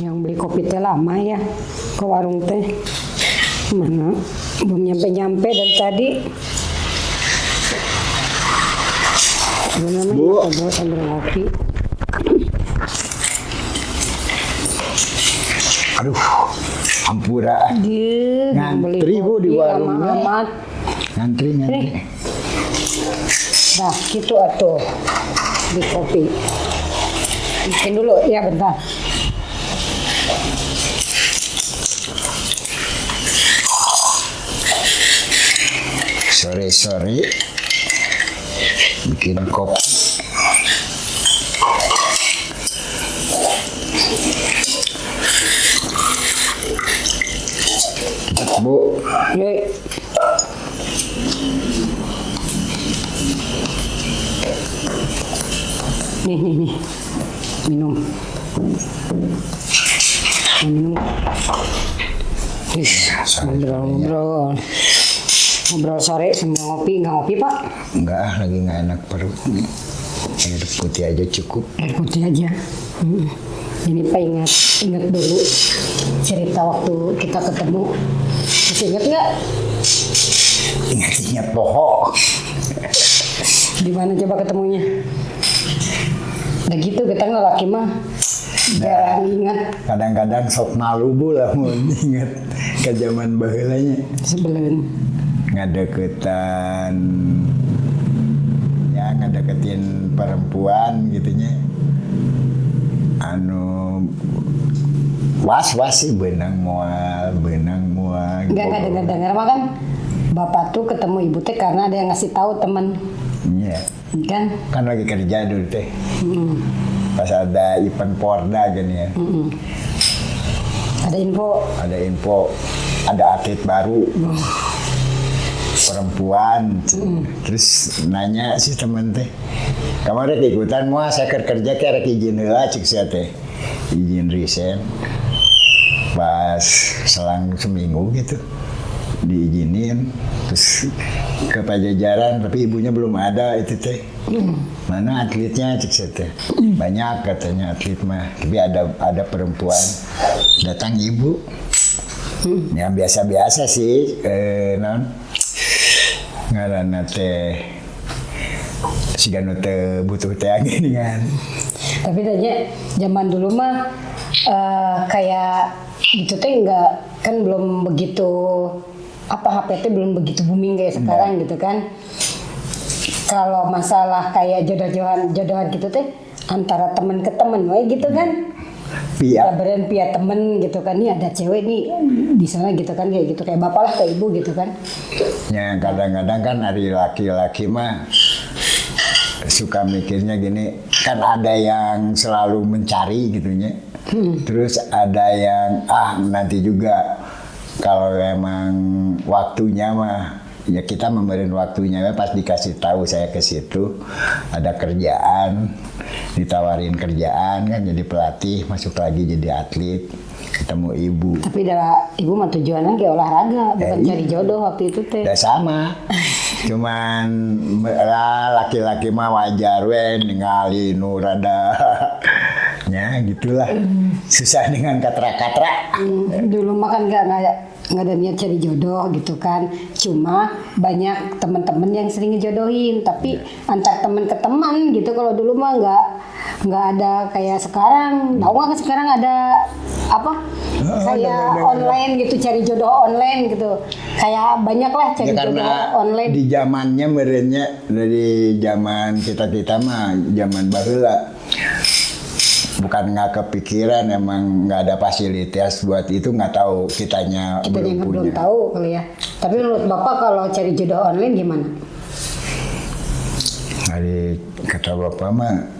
Yang beli kopi teh lama ya ke warung teh. Mana? Belum nyampe dari tadi. Bu, Sambil ngopi. aduh, hampura. Ngantri Bu di warungnya. Amat. Ngantri. Nah, gitu atuh. Di kopi. Bikin dulu ya bentar. Sore-sore bikin kopi. Bu, Yuk. Nih. Minum. Minum. Ngobrol. Ngobrol sore sambil ngopi. Nggak ngopi, Pak? enggak, lagi nggak enak perut. Air putih aja cukup. Air putih aja. Ini Pak ingat dulu cerita waktu kita ketemu. Masih ingat nggak? Ingat pohon. Di mana coba ketemunya? Udah gitu kita lelaki mah jarang ingat. Kadang-kadang sok malu Bu lah mau ingat ke zaman baheulanya. Sebelum Ngadeketan, ya ngadeketin perempuan gitunya. Anu was-was sih benang mual. nggak dengar mah kan bapak tuh ketemu ibu teh karena ada yang ngasih tahu teman. Iya. Kan? Lagi kerja dulu teh. Pas ada event Porda gini ya. Ada info. Ada atlet baru. Perempuan. Terus nanya si temen teh, kamu rek ikutan mau saya kerja ke rek izin heula cik sia teh. Izin resign. Pas selang seminggu gitu diizinin, terus ke Pajajaran, tapi ibunya belum ada itu teh. Mana atletnya cik sia teh. Banyak katanya atlet mah, tapi ada perempuan. Datang ibu. Yang biasa-biasa sih, ngaranna teh sigana teh butuh teh gini kan. Tapi tanya zaman dulu mah kayak gitu teh enggak, kan belum begitu HP teh belum begitu booming kayak sekarang gitu kan. Kalau masalah kayak jodohan gitu teh antara teman ke teman we gitu kan. Kabaran pihak temen gitu kan, nih ada cewek nih di sana gitu kan, kayak gitu kayak bapak lah ke ibu gitu kan. Ya kadang-kadang kan hari laki-laki mah suka mikirnya gini, kan ada yang selalu mencari gitunya. Terus ada yang nanti juga kalau emang waktunya mah ya kita memberi waktunya, pas dikasih tahu saya ke situ ada kerjaan, ditawarin kerjaan kan jadi pelatih, masuk lagi jadi atlet, ketemu ibu. Tapi ibu mah tujuannya kayak olahraga, bukan cari jodoh waktu itu teh. Udah sama. Cuman laki-laki mah wajar we ningali nu rada nya gitulah. Susah dengan katra-katra. Dulu mah kan nggak ada niat cari jodoh gitu kan. Cuma banyak teman-teman yang sering ngejodohin, tapi antar teman ke teman gitu. Kalau dulu mah nggak ada kayak sekarang. Tahu nggak sekarang ada apa? Kayak online gitu, cari jodoh online gitu. Kayak banyak lah cari jodoh online. Di zamannya merenya dari zaman kita mah zaman baheula. Bukan nggak kepikiran, emang nggak ada fasilitas buat itu, nggak tahu kitanya belum punya. Belum tahu kali ya. Tapi menurut Bapak kalau cari jodoh online gimana? Hari kata Bapak mah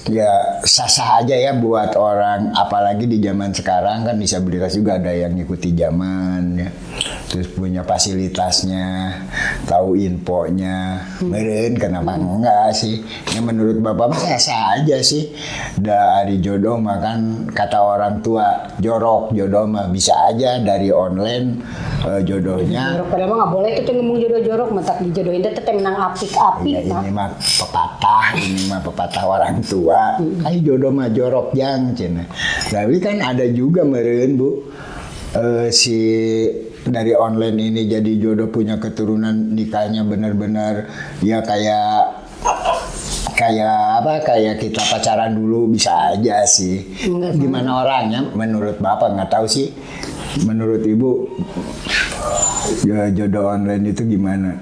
ya sah-sah aja ya buat orang, apalagi di zaman sekarang kan disabilitas juga ada yang ngikuti zaman ya, terus punya fasilitasnya, tahu infonya, meren kenapa enggak sih? Ya menurut bapak mah sah-sah aja sih. Dari jodoh mah kan kata orang tua jorok, jodoh mah bisa aja dari online jodohnya. Jorok padahal mah nggak boleh itu ngomong jodoh jorok, matak dijodohin teh teh menang apik-apik. Ya, ini mah pepatah orang tua. Ayo jodoh mah jorok jang cina. Tapi kan ada juga meren Bu, si dari online ini jadi jodoh punya keturunan, nikahnya benar-benar ya kayak kita pacaran dulu, bisa aja sih. Gimana orangnya menurut bapak nggak tahu sih. Menurut ibu ya jodoh online itu gimana?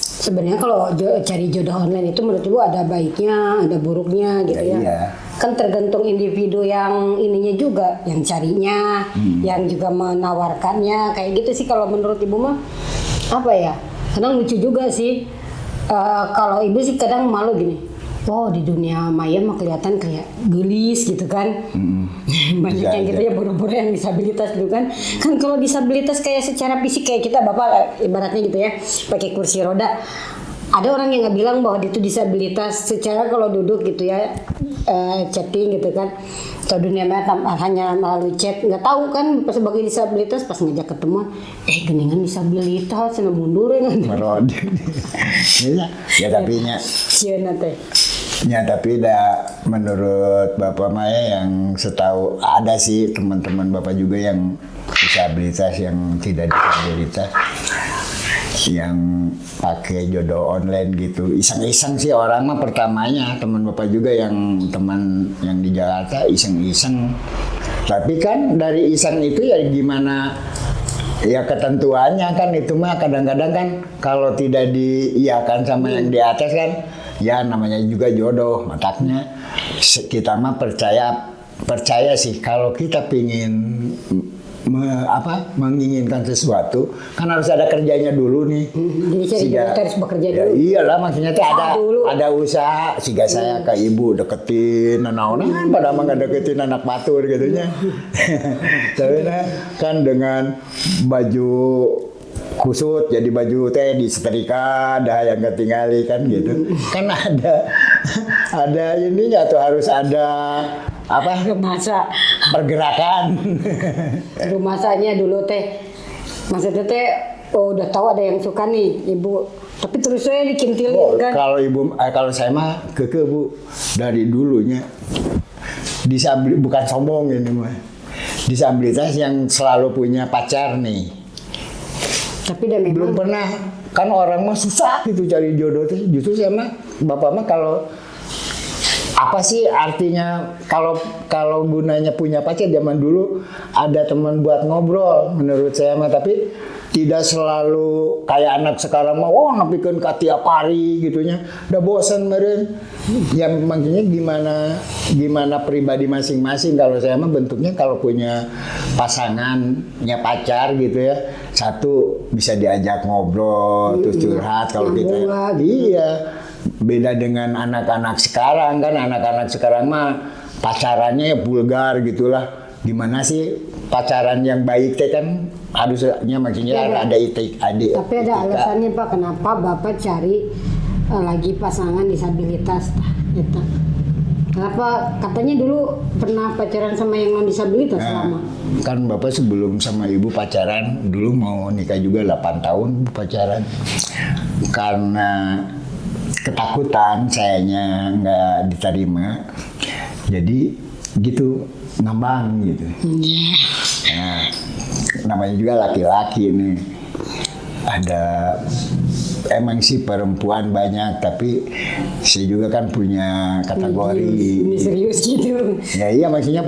Sebenarnya kalau cari jodoh online itu menurut ibu ada baiknya, ada buruknya gitu ya. Iya. Kan tergantung individu yang ininya juga, yang carinya, yang juga menawarkannya, kayak gitu sih kalau menurut ibu mah. Apa ya? Kadang lucu juga sih. Kalau ibu sih kadang malu gini. Wow, di dunia maya mah kelihatan kayak gelis gitu kan. Banyak yang gitu ya, buru-buru yang disabilitas gitu kan. Kan kalau disabilitas kayak secara fisik kayak kita bapak ibaratnya gitu ya, pakai kursi roda. Ada orang yang nggak bilang bahwa itu disabilitas secara kalau duduk gitu ya, chatting gitu kan. Atau dunia maya hanya melalui chat, nggak tahu kan sebagai disabilitas pas ngajak ketemuan, geningan disabilitas, sana mundur ya kan. Ya tapi nya. Cieuna teh. Ya tapi menurut Bapak Maya yang setahu ada sih teman-teman Bapak juga yang disabilitas yang tidak disabilitas yang pakai jodoh online gitu, iseng-iseng sih orang mah pertamanya. Teman Bapak juga yang teman yang di Jakarta iseng-iseng, tapi kan dari iseng itu ya gimana ya ketentuannya kan, itu mah kadang-kadang kan kalau tidak diiyakan sama yang di atas kan ya namanya juga jodoh. Makanya kita mah percaya sih kalau kita pingin menginginkan sesuatu kan harus ada kerjanya dulu nih. Jadi kita harus bekerja ya, dulu. Iyalah maksudnya tuh ada usaha. Siga saya ke ibu deketin naon-naon pada mah nggak deketin anak batur gitunya. Tapi kan dengan baju kusut jadi baju teh disetrika dah yang ketinggali kan gitu. Kan ada ininya tuh harus ada masa pergerakan. Masanya dulu teh maksudnya teh udah tahu ada yang suka nih ibu, tapi terus saya dikintilin kan. Kalau saya mah keke Bu, dari dulunya bukan sombong ini mah, disabilitas yang selalu punya pacar nih. Tapi memang belum pernah kan, orang mah susah gitu cari jodoh tuh. Justru saya mah bapak mah kalau apa sih artinya kalau gunanya punya pacar zaman dulu ada teman buat ngobrol menurut saya mah, tapi tidak selalu kayak anak sekarang mah nepikeun ka tiap hari gitunya. Udah bosan meureun. Ya maksudnya gimana pribadi masing-masing. Kalau saya mah bentuknya kalau punya pasangannya pacar gitu ya, satu bisa diajak ngobrol terus curhat kalau kita. Iya. Beda dengan anak-anak sekarang kan, anak-anak sekarang mah pacarannya ya vulgar gitulah. Gimana sih pacaran yang baik teh kan harusnya maksudnya ya, ada adik. Tapi ada alasannya Pak, kenapa Bapak cari lagi pasangan disabilitas gitu. Kenapa katanya dulu pernah pacaran sama yang non disabilitas lama? Kan Bapak sebelum sama Ibu pacaran dulu mau nikah juga 8 tahun pacaran. Karena ketakutan sayanya nggak diterima, jadi gitu ngambang gitu. Nah, namanya juga laki-laki nih, ada emang sih perempuan banyak, tapi saya juga kan punya kategori. Ini serius gitu. Ya iya maksudnya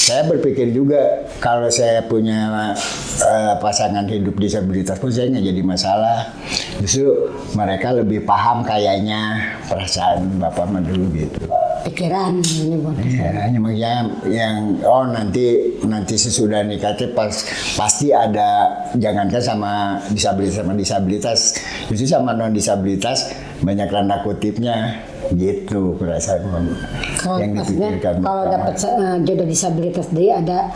saya berpikir juga kalau saya punya pasangan hidup disabilitas pun saya nggak jadi masalah. Justru mereka lebih paham kayaknya perasaan bapak mah dulu gitu. pikiran ini buat Iya, cuma yang nanti sesudah nikah teh pasti ada, jangankan sama disabilitas, justru sama non disabilitas banyak tanda kutipnya gitu perasaan yang dipikirkan. Kalau dapat jodoh disabilitas dia ada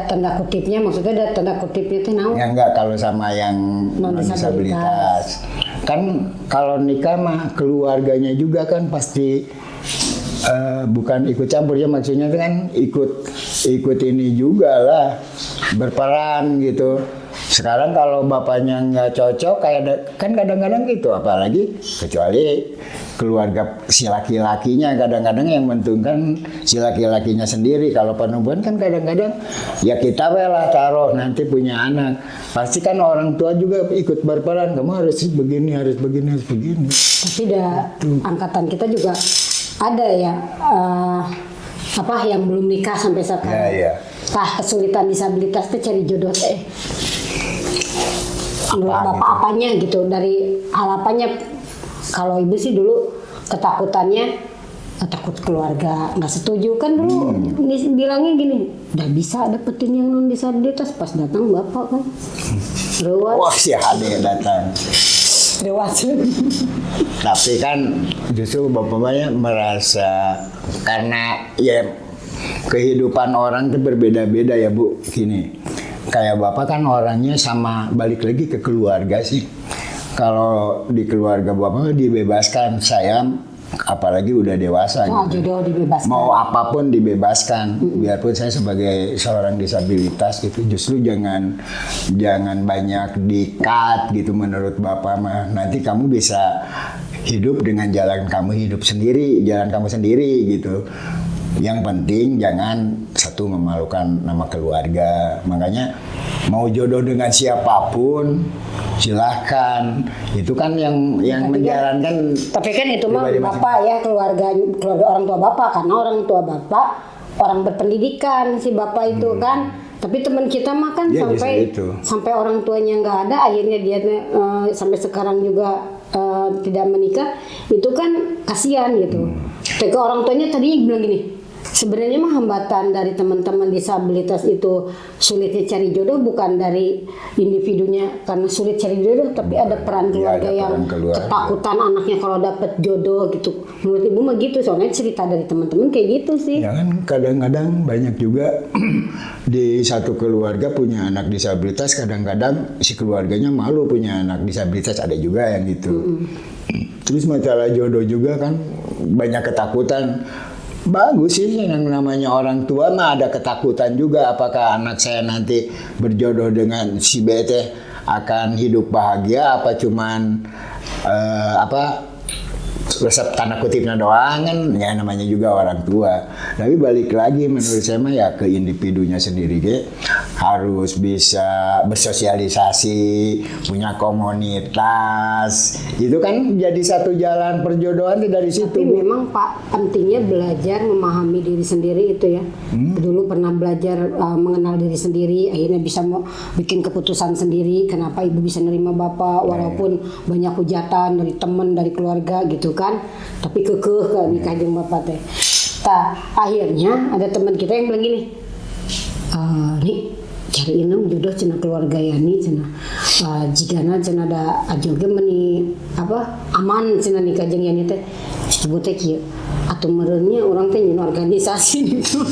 tanda kutipnya, maksudnya ada tanda kutipnya itu naon? Ya enggak, kalau sama yang non disabilitas kan kalau nikah mah keluarganya juga kan pasti bukan ikut campur ya, maksudnya kan ikut ini juga lah, berperan gitu. Sekarang kalau bapaknya nggak cocok kan kadang-kadang gitu, apalagi kecuali keluarga si laki-lakinya, kadang-kadang yang menentukan si laki-lakinya sendiri. Kalau perempuan kan kadang-kadang ya kita lah taruh nanti punya anak, pasti kan orang tua juga ikut berperan, kamu harus begini, harus begini, harus begini. Tapi angkatan kita juga ada ya yang belum nikah sampai sekarang. Ya. Kesulitan disabilitas teh cari jodoh teh. Menurut Bapak apanya gitu, dari hal apanya? Kalau ibu sih dulu ketakutannya takut keluarga nggak setuju kan dulu. Bilangnya gini, nggak bisa dapetin yang non disabilitas, pas datang bapak kan ruwet. Wah, si Hade datang. Dewasa. Tapi kan justru bapaknya merasa, karena ya kehidupan orang itu berbeda-beda ya Bu. Gini, kayak bapak kan orangnya sama, balik lagi ke keluarga sih. Kalau di keluarga bapak dibebaskan, saya apalagi udah dewasa gitu. Jodoh dibebaskan. Mau apapun dibebaskan, biarpun saya sebagai seorang disabilitas gitu, justru jangan banyak di-cut gitu menurut bapak mah. Nanti kamu bisa hidup dengan jalan kamu sendiri gitu. Yang penting jangan satu memalukan nama keluarga. Makanya mau jodoh dengan siapapun silahkan. Itu kan yang menjalankan. Tapi kan itu mah bapak ya, keluarga orang tua bapak, karena orang tua bapak orang berpendidikan si bapak itu kan. Tapi teman kita mah kan sampai orang tuanya nggak ada, akhirnya dia sampai sekarang juga tidak menikah, itu kan kasihan gitu. Tapi orang tuanya tadinya bilang gini, sebenarnya mah hambatan dari teman-teman disabilitas itu sulitnya cari jodoh bukan dari individunya karena sulit cari jodoh, tapi ada peran keluarga yang ketakutan anaknya kalau dapat jodoh gitu. Menurut ibu mah gitu, soalnya cerita dari teman-teman kayak gitu sih. Ya kan kadang-kadang banyak juga di satu keluarga punya anak disabilitas, kadang-kadang si keluarganya malu punya anak disabilitas, ada juga yang gitu. Terus masalah jodoh juga kan banyak ketakutan. Bagus sih, yang namanya orang tua mah ada ketakutan juga, apakah anak saya nanti berjodoh dengan si BT akan hidup bahagia apa cuman resep tanda kutipnya doang kan, ya namanya juga orang tua. Tapi balik lagi menurut saya mah ya ke individunya sendiri, harus bisa bersosialisasi, punya komunitas, itu kan jadi satu jalan perjodohan dari situ. Tapi memang Pak, pentingnya belajar memahami diri sendiri itu ya. Dulu pernah belajar mengenal diri sendiri, akhirnya bisa bikin keputusan sendiri. Kenapa ibu bisa nerima bapak walaupun banyak hujatan dari teman, dari keluarga gitu kan, tapi kekeh ke nikah jeung bapak teh. Akhirnya ada teman kita yang bilang gini, nih cariin dong jodoh cenah keluarga Yani cenah jigana cenah ada ajoge meni aman cenah nikah jeung Yani teh disebut teh kieu atuh meureunnya urang teh nyeun organisasi gitu.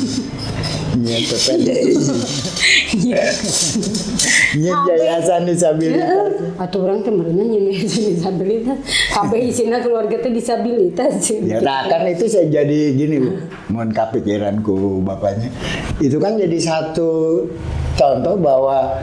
Nya PPDI. Nya yayasan disabilitas. Atuh urang teh meureunnya nyeun yayasan disabilitas. Kabeh isina keluarga teh disabilitas. Ya nah, kan itu saya jadi gini Bu, mohon kepikiranku bapaknya. Itu kan jadi satu contoh bahwa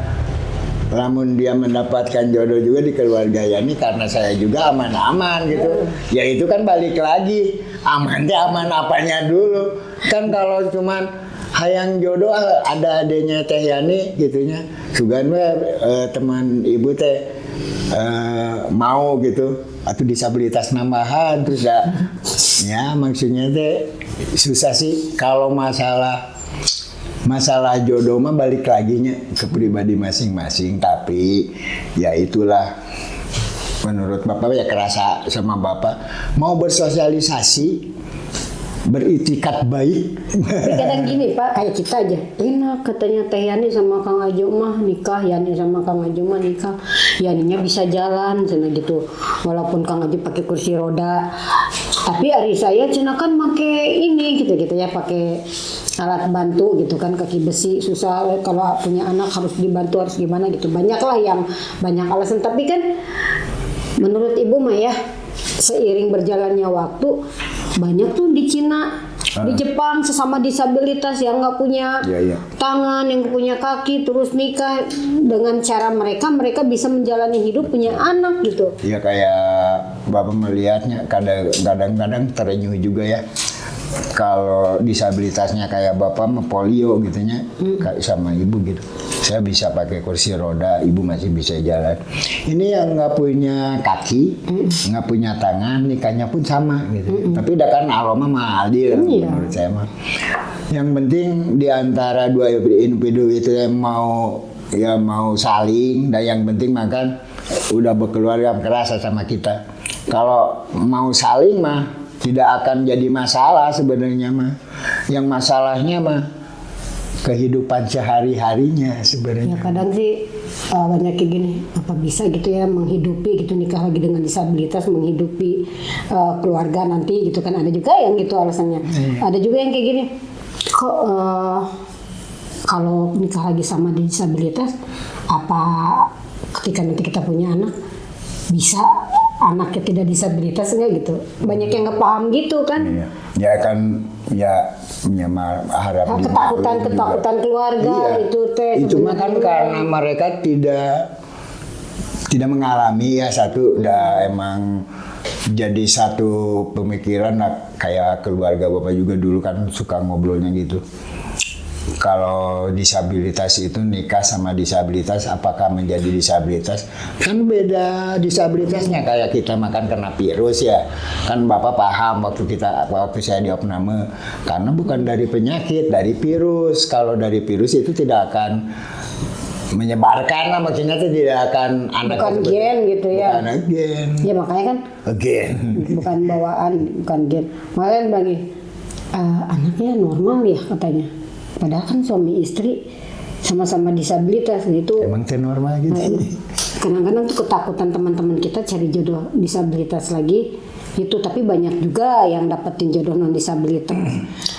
namun dia mendapatkan jodoh juga di keluarga Yani karena saya juga aman-aman gitu. Ya itu kan balik lagi, amannya aman apanya dulu. Kan kalau cuman hayang jodoh ada adanya Teh Yani gitunya. Sugan teman ibu teh mau gitu atau disabilitas nambahan terus ya maksudnya teh susah sih kalau masalah jodoh mah balik lagi ke pribadi masing-masing. Tapi ya itulah menurut bapak ya kerasa sama bapak mau bersosialisasi beritikat baik. Tapi kadang gini Pak, kayak kita aja, enak katanya Teh Yani sama Kang Ajo mah nikah, Yani sama Kang Ajo mah nikah, Yaninya bisa jalan, cina gitu. Walaupun Kang Ajo pakai kursi roda, tapi hari saya cina kan pakai ini gitu ya, pakai alat bantu gitu kan, kaki besi susah, kalau punya anak harus dibantu, harus gimana gitu. Banyak lah yang banyak alasan, tapi kan menurut Ibu mah ya, seiring berjalannya waktu banyak tuh di Cina, di Jepang sesama disabilitas yang nggak punya tangan, yang nggak punya kaki, terus nikah dengan cara mereka bisa menjalani hidup, punya anak gitu. Ya kayak Bapak melihatnya kadang-kadang terenyuh juga ya. Kalau disabilitasnya kayak Bapak mah polio gitunya, kayak sama Ibu gitu. Saya bisa pakai kursi roda, Ibu masih bisa jalan. Ini yang nggak punya kaki, nggak punya tangan, nikahnya pun sama gitu. Tapi udah kan aroma mah adil menurut saya mah. Yang penting di antara dua individu itu yang mau saling, dan yang penting makan udah berkeluarga kerasa sama kita. Kalau mau saling mah tidak akan jadi masalah sebenarnya mah. Yang masalahnya mah kehidupan sehari-harinya sebenarnya. Ya kadang sih banyak kayak gini, apa bisa gitu ya menghidupi gitu, nikah lagi dengan disabilitas, menghidupi keluarga nanti gitu kan, ada juga yang gitu alasannya. Ada juga yang kayak gini, kok kalau nikah lagi sama disabilitas, apa ketika nanti kita punya anak bisa anaknya tidak disabilitas enggak gitu. Banyak yang nggak paham gitu kan. Ya kan harap ketakutan keluarga itu teh. Itu mah kan karena mereka tidak mengalami ya, satu udah emang jadi satu pemikiran kayak keluarga Bapak juga dulu kan suka ngobrolnya gitu. Kalau disabilitas itu nikah sama disabilitas, apakah menjadi disabilitas? Kan beda disabilitasnya, kayak kita makan kena virus ya. Kan Bapak paham waktu saya di opname, karena bukan dari penyakit, dari virus. Kalau dari virus itu tidak akan menyebarkan lah, maksudnya itu tidak akan bukan gen gitu ya. Bukan gen. Ya makanya kan Gen. bukan bawaan, bukan gen. Makanya bagi anaknya normal ya katanya. Padahal kan suami istri sama-sama disabilitas gitu. Emang itu normal gitu. Kadang-kadang tuh ketakutan teman-teman kita cari jodoh disabilitas lagi itu, tapi banyak juga yang dapetin jodoh non disabilitas.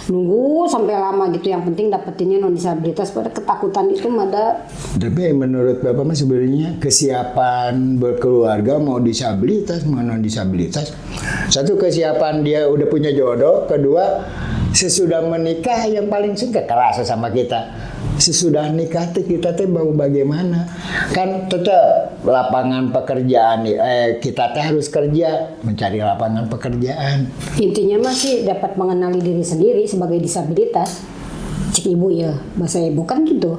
Nunggu sampai lama gitu, yang penting dapetinnya non disabilitas, pada ketakutan itu ada. Tapi menurut Bapak mah sebenarnya kesiapan berkeluarga mau disabilitas mau non disabilitas, satu kesiapan dia udah punya jodoh, kedua sesudah menikah yang paling suka kerasa sama kita. Sesudah nikah kita mau bagaimana? Kan tetap lapangan pekerjaan, kita harus kerja, mencari lapangan pekerjaan. Intinya masih dapat mengenali diri sendiri sebagai disabilitas. Cik Ibu ya, bahasa Ibu kan gitu.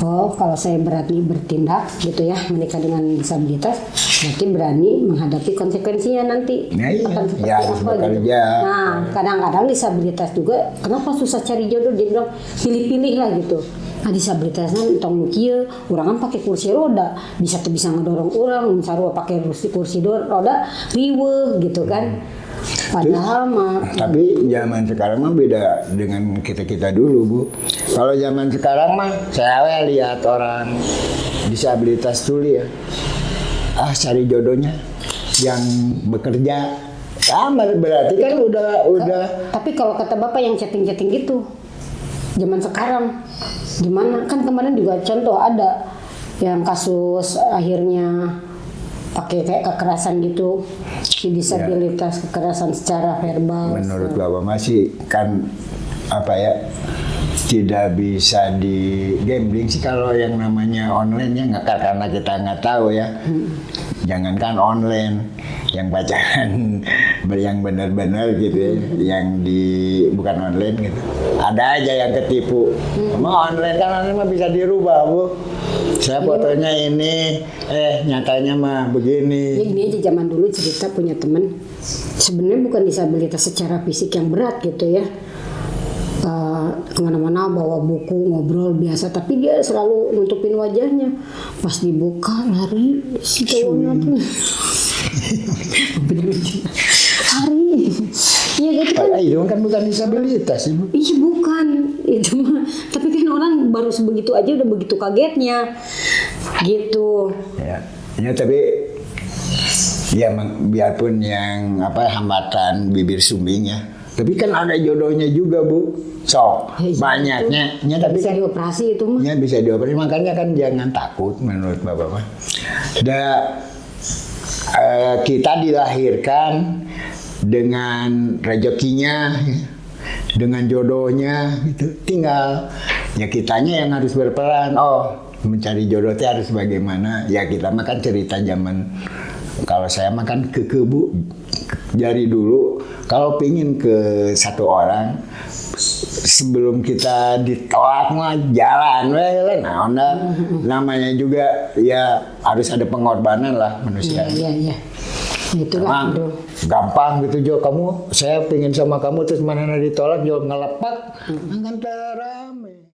Oh, kalau saya berani bertindak gitu ya, menikah dengan disabilitas, berarti berani menghadapi konsekuensinya nanti. Nah, iya. Akan seperti Ya, harus apa bekerja. gitu. Nah, kadang-kadang disabilitas juga, kenapa susah cari jodoh? Dia bilang pilih-pilih lah gitu. Nah, disabilitasnya tong kieu, urang kan pakai kursi roda, bisa ngedorong orang, sarua pakai kursi roda, riweuh gitu kan. Padahal mah. Tapi zaman sekarang mah beda dengan kita dulu, Bu. Kalau zaman sekarang mah saya lihat orang disabilitas dulu ya, cari jodohnya yang bekerja. Berarti kan udah. Tapi kalau kata Bapak yang chatting gitu, zaman sekarang gimana? Kan kemarin juga contoh ada yang kasus akhirnya pakai kayak kekerasan gitu, si disabilitas, kekerasan secara verbal. Menurut Bapak masih kan tidak bisa di gambling sih kalau yang namanya online ya, nggak, karena kita nggak tahu ya. Jangankan online, yang pacaran yang benar-benar gitu ya, yang bukan online gitu. Ada aja yang ketipu. Cuma online mah bisa dirubah, Bu. Saya fotonya ini, nyatanya mah begini. Ya ini aja, zaman dulu cerita punya temen, sebenarnya bukan disabilitas secara fisik yang berat gitu ya. Kemana-mana bawa buku, ngobrol biasa, tapi dia selalu nutupin wajahnya. Pas dibuka lari si cowoknya tuh. Lari. Iya gitu kan. Itu kan kan bukan disabilitas Ibu. Iya bukan, itu mah. Tapi kan orang baru sebegitu aja udah begitu kagetnya, gitu. Ya tapi ya biarpun yang hambatan bibir sumbing ya, tapi kan ada jodohnya juga Bu. Sok Ya, banyaknya, ya, tapi bisa kan dioperasi itu mah. ya bisa dioperasi, makanya kan jangan takut menurut Bapak mah. Kita dilahirkan dengan rezekinya, ya, dengan jodohnya, gitu. Tinggal ya kitanya yang harus berperan. Oh, mencari jodoh itu harus bagaimana? Ya kita makan cerita zaman kalau saya makan ke Bu dari dulu. Kalau pingin ke satu orang, sebelum kita ditolak mah jalan, nah namanya juga ya harus ada pengorbanan lah manusia. Iya. Itulah Emang gampang gitu Jo, saya pingin sama kamu terus mana ditolak Jo ngelepak, kan terame.